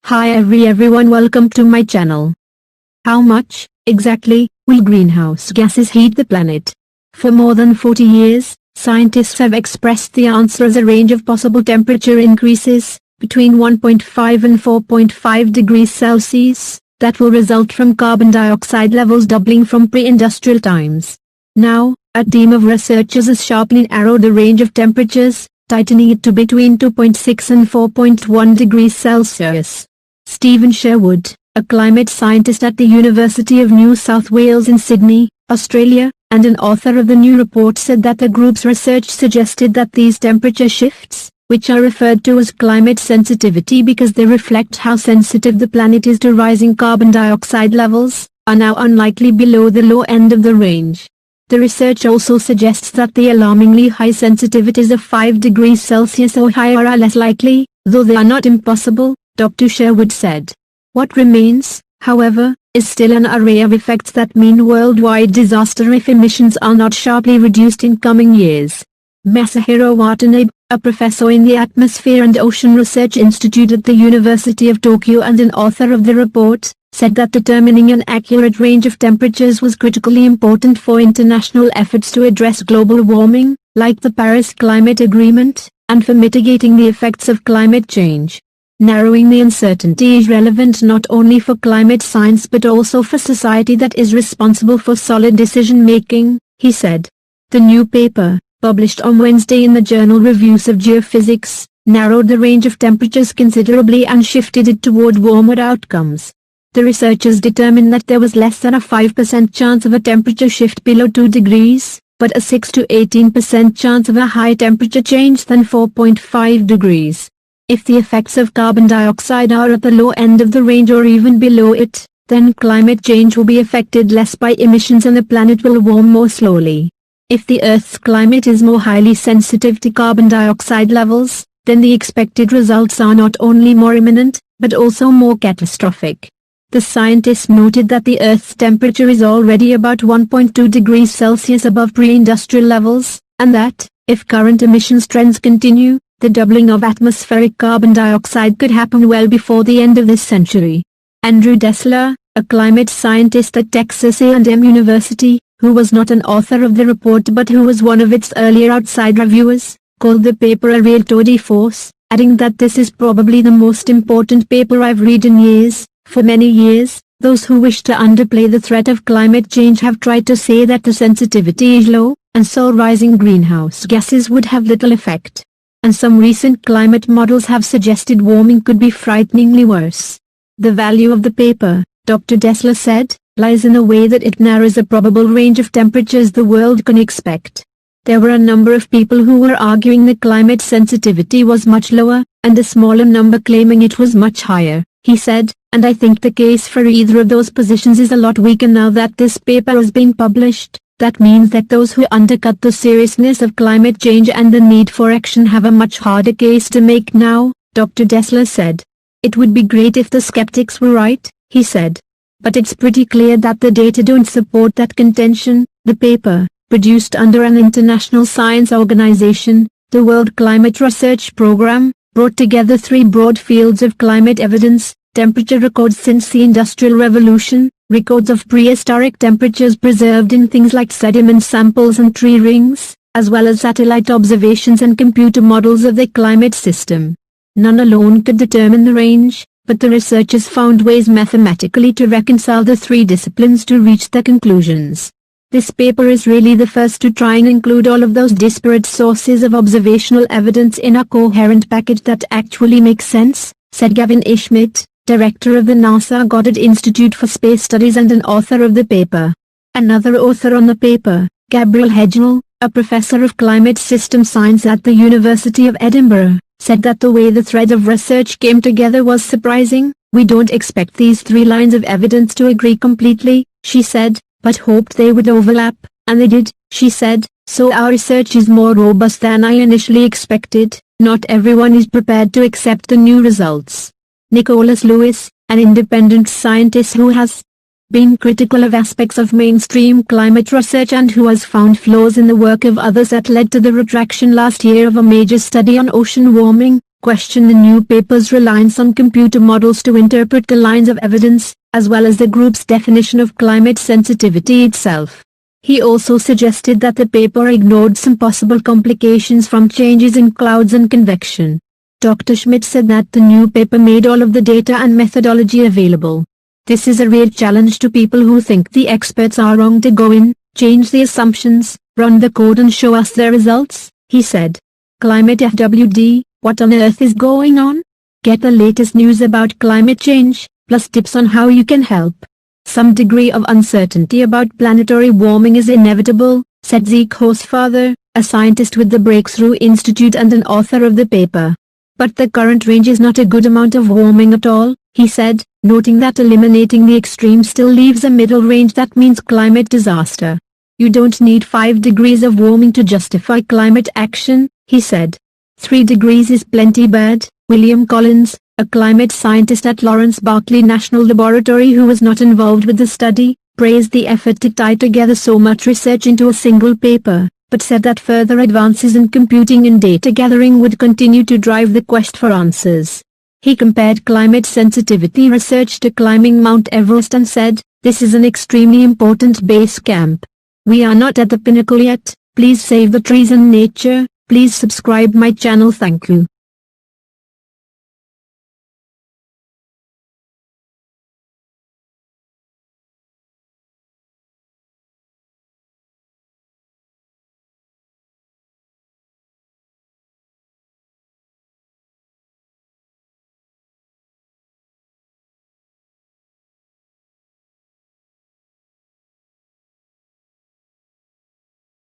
Hi everyone, welcome to my channel. How much, exactly, will greenhouse gases heat the planet? For more than 40 years, scientists have expressed the answer as a range of possible temperature increases, between 1.5 and 4.5 degrees Celsius, that will result from carbon dioxide levels doubling from pre-industrial times. Now, a team of researchers has sharply narrowed the range of temperatures, tightening it to between 2.6 and 4.1 degrees Celsius. Stephen Sherwood, a climate scientist at the University of New South Wales in Sydney, Australia, and an author of the new report, said that the group's research suggested that these temperature shifts, which are referred to as climate sensitivity because they reflect how sensitive the planet is to rising carbon dioxide levels, are now unlikely below the low end of the range. The research also suggests that the alarmingly high sensitivities of 5 degrees Celsius or higher are less likely, though they are not impossible, Dr. Sherwood said. What remains, however, is still an array of effects that mean worldwide disaster if emissions are not sharply reduced in coming years. Masahiro Watanabe, a professor in the Atmosphere and Ocean Research Institute at the University of Tokyo and an author of the report, said that determining an accurate range of temperatures was critically important for international efforts to address global warming, like the Paris Climate Agreement, and for mitigating the effects of climate change. Narrowing the uncertainty is relevant not only for climate science but also for society that is responsible for solid decision-making, he said. The new paper, published on Wednesday in the journal Reviews of Geophysics, narrowed the range of temperatures considerably and shifted it toward warmer outcomes. The researchers determined that there was less than a 5% chance of a temperature shift below 2 degrees, but a 6 to 18% chance of a high temperature change than 4.5 degrees. If the effects of carbon dioxide are at the low end of the range or even below it, then climate change will be affected less by emissions and the planet will warm more slowly. If the Earth's climate is more highly sensitive to carbon dioxide levels, then the expected results are not only more imminent, but also more catastrophic. The scientists noted that the Earth's temperature is already about 1.2 degrees Celsius above pre-industrial levels, and that, if current emissions trends continue, the doubling of atmospheric carbon dioxide could happen well before the end of this century. Andrew Dessler, a climate scientist at Texas A&M University, who was not an author of the report but who was one of its earlier outside reviewers, called the paper a real tour de force, adding that this is probably the most important paper I've read in years. For many years, those who wish to underplay the threat of climate change have tried to say that the sensitivity is low, and so rising greenhouse gases would have little effect. And some recent climate models have suggested warming could be frighteningly worse. The value of the paper, Dr. Dessler said, lies in the way that it narrows a probable range of temperatures the world can expect. There were a number of people who were arguing the climate sensitivity was much lower, and a smaller number claiming it was much higher, he said, and I think the case for either of those positions is a lot weaker now that this paper has been published. That means that those who undercut the seriousness of climate change and the need for action have a much harder case to make now, Dr. Dessler said. It would be great if the skeptics were right, he said. But it's pretty clear that the data don't support that contention. The paper, produced under an international science organization, the World Climate Research Program, brought together 3 broad fields of climate evidence: temperature records since the Industrial Revolution, records of prehistoric temperatures preserved in things like sediment samples and tree rings, as well as satellite observations and computer models of the climate system. None alone could determine the range, but the researchers found ways mathematically to reconcile the 3 disciplines to reach their conclusions. This paper is really the first to try and include all of those disparate sources of observational evidence in a coherent package that actually makes sense, said Gavin A. Schmidt, director of the NASA Goddard Institute for Space Studies and an author of the paper. Another author on the paper, Gabriel Hedgenel, a professor of climate system science at the University of Edinburgh, said that the way the thread of research came together was surprising. We don't expect these 3 lines of evidence to agree completely, she said, but hoped they would overlap, and they did, she said, so our research is more robust than I initially expected. Not everyone is prepared to accept the new results. Nicholas Lewis, an independent scientist who has been critical of aspects of mainstream climate research and who has found flaws in the work of others that led to the retraction last year of a major study on ocean warming, questioned the new paper's reliance on computer models to interpret the lines of evidence, as well as the group's definition of climate sensitivity itself. He also suggested that the paper ignored some possible complications from changes in clouds and convection. Dr. Schmidt said that the new paper made all of the data and methodology available. This is a real challenge to people who think the experts are wrong to go in, change the assumptions, run the code and show us the results, he said. Climate FWD, what on earth is going on? Get the latest news about climate change, plus tips on how you can help. Some degree of uncertainty about planetary warming is inevitable, said Zeke Horsefather, a scientist with the Breakthrough Institute and an author of the paper. But the current range is not a good amount of warming at all, he said, noting that eliminating the extreme still leaves a middle range that means climate disaster. You don't need 5 degrees of warming to justify climate action, he said. 3 degrees is plenty bad. William Collins, a climate scientist at Lawrence Berkeley National Laboratory who was not involved with the study, praised the effort to tie together so much research into a single paper, but said that further advances in computing and data gathering would continue to drive the quest for answers. He compared climate sensitivity research to climbing Mount Everest and said, "This is an extremely important base camp. We are not at the pinnacle yet. Please save the trees and nature. Please subscribe my channel. Thank you."